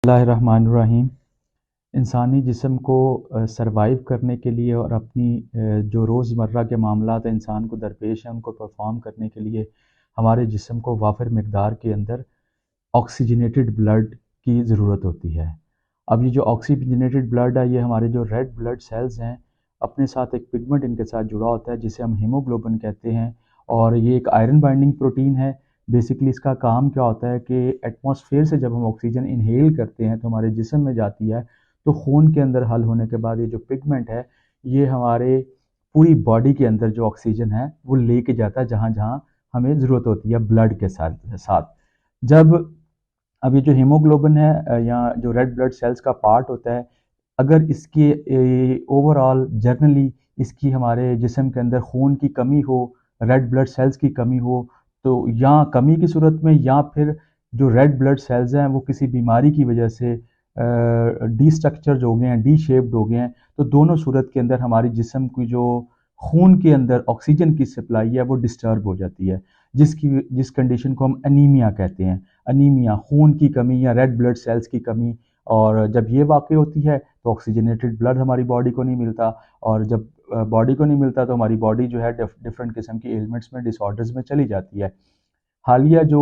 बिस्मिल्लाहिर्रहमानिर्रहीम। इंसानी जिस्म को सरवाइव करने के लिए और अपनी जो रोज़मर्रा के मामलात इंसान को दरपेश हैं उनको परफॉर्म करने के लिए हमारे जिस्म को वाफिर मिकदार के अंदर ऑक्सीजनेटेड ब्लड की ज़रूरत होती है। अब ये जो ऑक्सीजनेटेड ब्लड है, ये हमारे जो रेड ब्लड सेल्स हैं अपने साथ एक पिगमेंट इनके साथ जुड़ा होता है जिसे हम हीमोग्लोबिन कहते हैं, और ये एक आयरन बाइंडिंग प्रोटीन है। बेसिकली इसका काम क्या होता है कि एटमॉस्फेयर से जब हम ऑक्सीजन इनहेल करते हैं तो हमारे जिस्म में जाती है, तो खून के अंदर हल होने के बाद ये जो पिगमेंट है ये हमारे पूरी बॉडी के अंदर जो ऑक्सीजन है वो लेके जाता है जहाँ जहाँ हमें ज़रूरत होती है ब्लड के साथ साथ। जब अब ये जो हीमोग्लोबिन है या जो रेड ब्लड सेल्स का पार्ट होता है, अगर इसके ओवरऑल जर्नली इसकी हमारे जिस्म के अंदर खून की कमी हो, रेड ब्लड सेल्स की कमी हो, तो या कमी की सूरत में या फिर जो रेड ब्लड सेल्स हैं वो किसी बीमारी की वजह से डी स्ट्रक्चर्ड हो गए हैं, डी शेप्ड हो गए हैं, तो दोनों सूरत के अंदर हमारी जिस्म की जो खून के अंदर ऑक्सीजन की सप्लाई है वो डिस्टर्ब हो जाती है, जिस कंडीशन को हम अनीमिया कहते हैं। अनीमिया खून की कमी या रेड ब्लड सेल्स की कमी, और जब ये वाक़ई होती है तो ऑक्सीजनेटेड ब्लड हमारी बॉडी को नहीं मिलता, और जब बॉडी को नहीं मिलता तो हमारी बॉडी जो है डिफरेंट किस्म की एलिमेंट्स में, डिसऑर्डर्स में चली जाती है। हालिया जो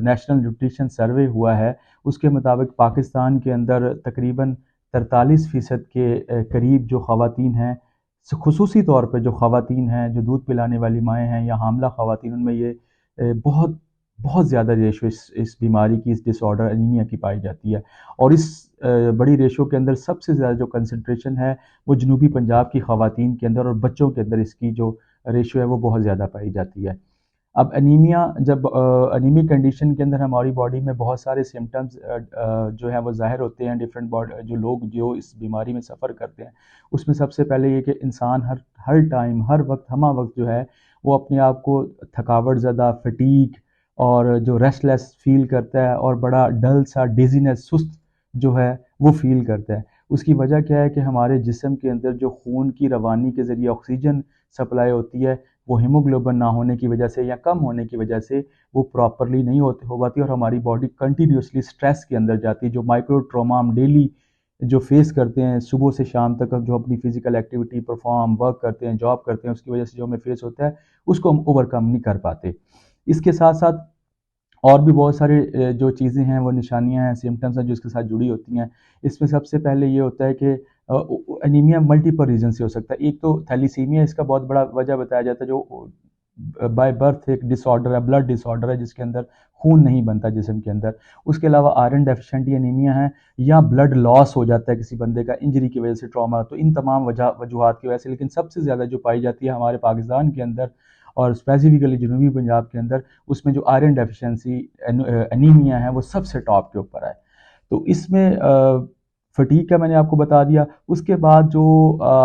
नेशनल न्यूट्रिशन सर्वे हुआ है उसके मुताबिक पाकिस्तान के अंदर तकरीबन 43% के करीब जो ख़वातीन हैं, खुसूसी तौर पे जो ख़वातीन हैं जो दूध पिलाने वाली माएँ हैं या हामला ख़वातीन, उनमें ये बहुत बहुत ज़्यादा रेशो इस बीमारी की, इस डिसऑर्डर अनीमिया की पाई जाती है। और इस बड़ी रेशो के अंदर सबसे ज़्यादा जो कंसंट्रेशन है वो जनूबी पंजाब की ख़वातीन के अंदर और बच्चों के अंदर इसकी जो रेशो है वो बहुत ज़्यादा पाई जाती है। अब एनीमिया, जब एनीमिक कंडीशन के अंदर हमारी बॉडी में बहुत सारे सिम्टम्स जो है वो ज़ाहिर होते हैं। डिफरेंट बॉडी जो लोग जो इस बीमारी में सफ़र करते हैं उसमें सबसे पहले ये कि इंसान हर हर टाइम, हर वक्त, हमा वक्त जो है वो अपने आप को थकावट ज़्यादा, फटीग और जो रेस्टलेस फील करता है और बड़ा डल सा, डिजीनेस, सुस्त जो है वो फील करता है। उसकी वजह क्या है कि हमारे जिस्म के अंदर जो खून की रवानी के ज़रिए ऑक्सीजन सप्लाई होती है वो हीमोग्लोबिन ना होने की वजह से या कम होने की वजह से वो प्रॉपरली नहीं हो पाती, और हमारी बॉडी कंटिन्यूसली स्ट्रेस के अंदर जाती है। जो माइक्रो ट्रॉमा हम डेली जो फेस करते हैं सुबह से शाम तक, जो अपनी फिजिकल एक्टिविटी परफॉर्म, वर्क करते हैं, जॉब करते हैं, उसकी वजह से जो हमें फेस होता है उसको हम ओवरकम नहीं कर पाते। इसके साथ साथ और भी बहुत सारे जो चीज़ें हैं वो निशानियाँ हैं, सिम्टम्स हैं जो इसके साथ जुड़ी होती हैं। इसमें सबसे पहले ये होता है कि एनीमिया मल्टीपल रीज़न से हो सकता है। एक तो थैलीसीमिया इसका बहुत बड़ा वजह बताया जाता है, जो बाय बर्थ एक डिसऑर्डर है, ब्लड डिसऑर्डर है जिसके अंदर खून नहीं बनता जिस्म के अंदर। उसके अलावा आयरन डेफिशिएंट एनीमिया है, या ब्लड लॉस हो जाता है किसी बंदे का इंजरी की वजह से, ट्रॉमा। तो इन तमाम वजूहात की वजह से, लेकिन सबसे ज़्यादा जो पाई जाती है हमारे पाकिस्तान के अंदर और स्पेसिफिकली जनूबी पंजाब के अंदर, उसमें जो आयरन डेफिशिएंसी एनीमिया है वो सबसे टॉप के ऊपर है। तो इसमें फटीग का मैंने आपको बता दिया। उसके बाद जो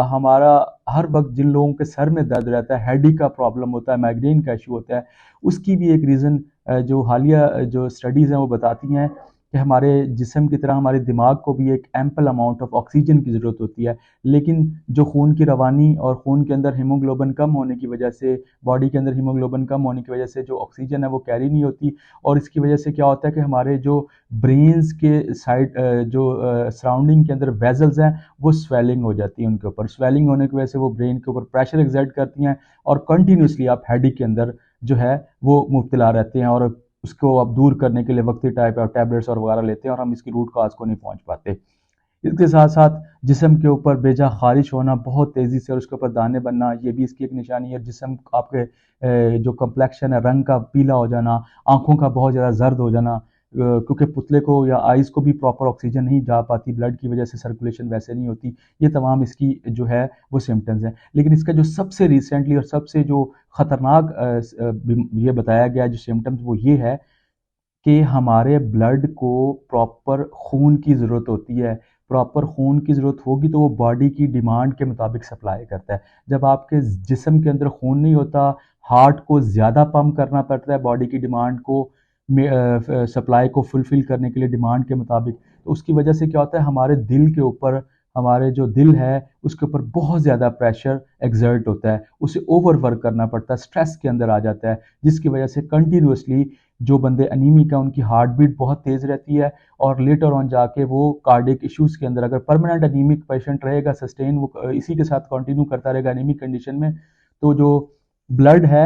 हमारा हर वक्त जिन लोगों के सर में दर्द रहता है, हेडेक का प्रॉब्लम होता है, माइग्रेन का इशू होता है, उसकी भी एक रीज़न जो हालिया जो स्टडीज़ हैं वो बताती हैं कि हमारे जिस्म की तरह हमारे दिमाग को भी एक एम्पल अमाउंट ऑफ ऑक्सीजन की ज़रूरत होती है, लेकिन जो खून की रवानी और खून के अंदर हीमोग्लोबिन कम होने की वजह से, बॉडी के अंदर हीमोग्लोबिन कम होने की वजह से जो ऑक्सीजन है वो कैरी नहीं होती, और इसकी वजह से क्या होता है कि हमारे जो ब्रेन्स के साइड जो सराउंडिंग के अंदर वेजल्स हैं वो स्वेलिंग हो जाती है उनके ऊपर। स्वेलिंग होने की वजह से वो ब्रेन के ऊपर प्रेशर एक्सर्ट करती हैं और कंटिन्यूसली आप हेडेक के अंदर जो है वो मुब्तला रहते हैं, और उसको अब दूर करने के लिए वक्ती टाइप और टैबलेट्स और वगैरह लेते हैं और हम इसकी रूट काज को नहीं पहुंच पाते। इसके साथ साथ जिस्म के ऊपर बेजा खारिश होना बहुत तेज़ी से और उसके ऊपर दाने बनना, ये भी इसकी एक निशानी है। जिस्म आपके जो कम्प्लेक्शन है, रंग का पीला हो जाना, आंखों का बहुत ज़्यादा जर्द हो जाना, क्योंकि पुतले को या आइज़ को भी प्रॉपर ऑक्सीजन नहीं जा पाती, ब्लड की वजह से सर्कुलेशन वैसे नहीं होती। ये तमाम इसकी जो है वो सिम्टम्स हैं। लेकिन इसका जो सबसे रिसेंटली और सबसे जो ख़तरनाक ये बताया गया जो सिम्टम्स, वो ये है कि हमारे ब्लड को प्रॉपर खून की ज़रूरत होती है। प्रॉपर खून की ज़रूरत होगी तो वो बॉडी की डिमांड के मुताबिक सप्लाई करता है। जब आपके जिस्म के अंदर खून नहीं होता, हार्ट को ज़्यादा पंप करना पड़ता है बॉडी की डिमांड को सप्लाई को फुलफ़िल करने के लिए डिमांड के मुताबिक। तो उसकी वजह से क्या होता है, हमारे दिल के ऊपर, हमारे जो दिल है उसके ऊपर बहुत ज़्यादा प्रेशर एक्सर्ट होता है, उसे ओवर वर्क करना पड़ता है, स्ट्रेस के अंदर आ जाता है, जिसकी वजह से कंटिन्यूअसली जो बंदे अनीमिक हैं उनकी हार्ट बीट बहुत तेज़ रहती है, और लेटर ऑन जाके वो कार्डियक इश्यूज़ के अंदर, अगर परमानेंट अनीमिक पेशेंट रहेगा, सस्टेन वो इसी के साथ कंटिन्यू करता रहेगा अनीमिक कंडीशन में, तो जो ब्लड है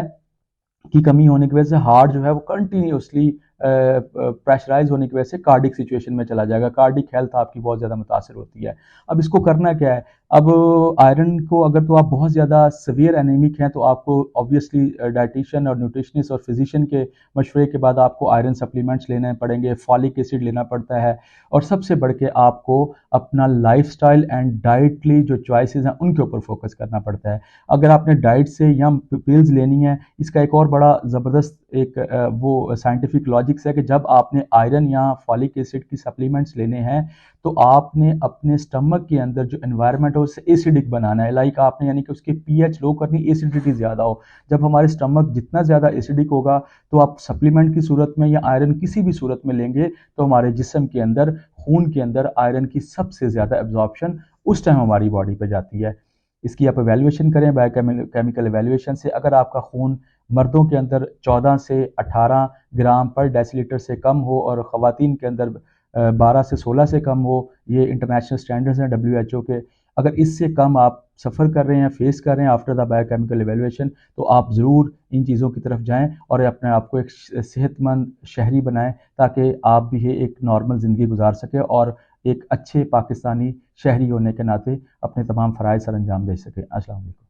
की कमी होने की वजह से हार्ट जो है वो कंटिन्यूसली प्रेशराइज होने की वजह से कार्डिक सिचुएशन में चला जाएगा, कार्डिक हेल्थ आपकी बहुत ज़्यादा मुतासर होती है। अब इसको करना क्या है? अब आयरन को अगर तो आप बहुत ज़्यादा सीवियर एनीमिक हैं तो आपको ऑब्वियसली डाइटिशियन और न्यूट्रिशनिस्ट और फिजिशियन के मशवरे के बाद आपको आयरन सप्लीमेंट्स लेने पड़ेंगे, फॉलिक एसिड लेना पड़ता है, और सबसे बढ़ के आपको अपना लाइफस्टाइल एंड डाइटली जो चॉइसेस हैं उनके ऊपर फोकस करना पड़ता है। अगर आपने डाइट से या पिल्स लेनी है, इसका एक और बड़ा ज़बरदस्त एक वो साइंटिफिक लॉजिक्स है कि जब आपने आयरन या फॉलिक एसिड की सप्लीमेंट्स लेने हैं तो आपने अपने स्टमक के अंदर जो एनवायरनमेंट है उसे एसिडिक बनाना है, लाइक आपने यानी कि उसकी पीएच लो करनी, एसिडिटी ज़्यादा हो। जब हमारे स्टमक जितना ज़्यादा एसिडिक होगा तो आप सप्लीमेंट की सूरत में या आयरन किसी भी सूरत में लेंगे तो हमारे जिस्म के अंदर, खून के अंदर आयरन की सबसे ज़्यादा एब्जॉर्प्शन उस टाइम हमारी बॉडी पे जाती है। इसकी आप एवेल्युएशन करें बायोकेमिकल एवेल्युएशन से। अगर आपका खून मर्दों के अंदर 14 से 18 ग्राम पर डेसीलीटर से कम हो और ख़वातीन के अंदर 12 से 16 से कम हो, ये इंटरनेशनल स्टैंडर्ड्स हैं डब्ल्यूएचओ के, अगर इससे कम आप सफ़र कर रहे हैं, फेस कर रहे हैं आफ्टर द बायोकेमिकल एवेल्युएशन, तो आप ज़रूर इन चीज़ों की तरफ जाएं और अपने आप को एक सेहतमंद शहरी बनाएं, ताकि आप भी एक नॉर्मल ज़िंदगी गुजार सकें और एक अच्छे पाकिस्तानी शहरी होने के नाते अपने तमाम फ़राइज़ सर अंजाम दे सकें। अस्सलाम वालेकुम।